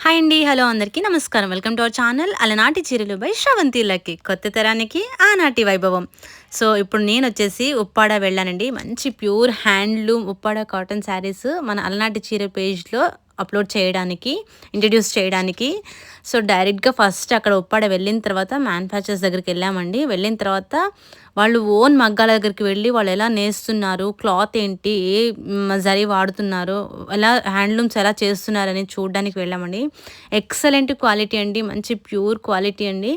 Hi అండి. Hello అందరికీ నమస్కారం. వెల్కమ్ టు అవర్ ఛానల్ అలనాటి చీరలు బై శ్రవంతి లక్కీ. కొత్త తరానికి ఆనాటి వైభవం. సో, ఇప్పుడు నేనొచ్చేసి ఉప్పాడ వెళ్ళానండి. మంచి pure handloom Uppada cotton saris మన అలనాటి చీర పేజ్‌లో అప్‌లోడ్ చేయడానికి, ఇంట్రడ్యూస్ చేయడానికి. సో, డైరెక్ట్‌గా ఫస్ట్ అక్కడ ఉప్పాడ వెళ్ళిన తర్వాత మ్యానుఫ్యాక్చరర్స్ దగ్గరికెళ్ళామండి. వెళ్ళిన తర్వాత వాళ్ళు ఓన్ మగ్గాల దగ్గరికి వెళ్ళి వాళ్ళెలా నేస్తున్నారు, క్లాత్ ఏంటి, ఏ జరీ వాడుతున్నారో, ఎలా హ్యాండ్లూమ్స్ ఎలా చేస్తున్నారని చూడ్డానికి వెళ్ళామండి. ఎక్సలెంట్ క్వాలిటీ అండి. మంచి ప్యూర్ క్వాలిటీ అండి.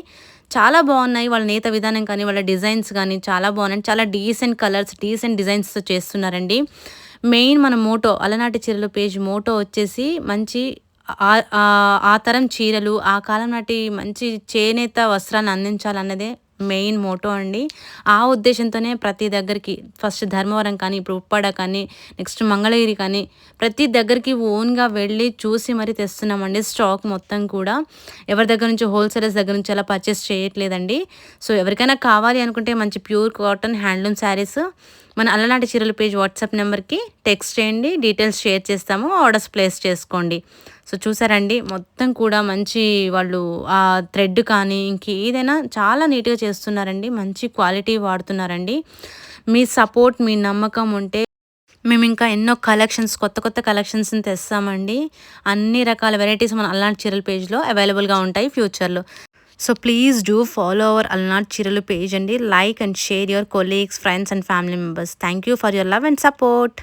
చాలా బావున్నాయి. వాళ్ళ నేత విధానం కానీ, వాళ్ళ డిజైన్స్ గానీ చాలా బావున్నాయి. చాలా డీసెంట్ కలర్స్, డీసెంట్ డిజైన్స్‌తో చేస్తున్నారండి. మెయిన్ మన మోటో అలనాటి చీరల పేజ్ మోటో వచ్చేసి మంచి ఆ తరం చీరలు, ఆ కాలం నాటి మంచి చేనేత వస్త్రాన్ని అందించాలన్నదే మెయిన్ మోటో అండి. ఆ ఉద్దేశంతోనే ప్రతి దగ్గరికి ఫస్ట్ ధర్మవరం కానీ, ఇప్పుడు ఉప్పాడ కానీ, నెక్స్ట్ మంగళగిరి కానీ, ప్రతి దగ్గరికి ఓన్‌గా వెళ్ళి చూసి మరీ తెస్తున్నామండి స్టాక్ మొత్తం కూడా. ఎవరి దగ్గర నుంచో హోల్‌సేలర్స్ దగ్గర నుంచి అలా పర్చేస్ చేయట్లేదండి. సో, ఎవరికైనా కావాలి అనుకుంటే మంచి ప్యూర్ కాటన్ హ్యాండ్లూమ్ శారీస్ మన అలనాటి చీరల పేజ్ వాట్సాప్ నెంబర్‌కి టెక్స్ట్ చేయండి. డీటెయిల్స్ షేర్ చేస్తాము. ఆర్డర్స్ ప్లేస్ చేసుకోండి. సో, చూసారండి మొత్తం కూడా మంచి వాళ్ళు థ్రెడ్ కానీ ఇంకేదైనా చాలా నీట్‌గా చేస్తున్నారండి. మంచి క్వాలిటీ వాడుతున్నారండి. మీ సపోర్ట్, మీ నమ్మకం ఉంటే మేమింకా ఎన్నో కలెక్షన్స్ కొత్త కొత్త కలెక్షన్స్‌ని తెస్తామండి. అన్ని రకాల వెరైటీస్ మన అలనాటి చీరల పేజ్‌లో అవైలబుల్‌గా ఉంటాయి ఫ్యూచర్‌లో. So please do follow our అలనాటి చీరలు పేజ్ అండి. Like and share your colleagues, friends and family members. Thank you for your love and support.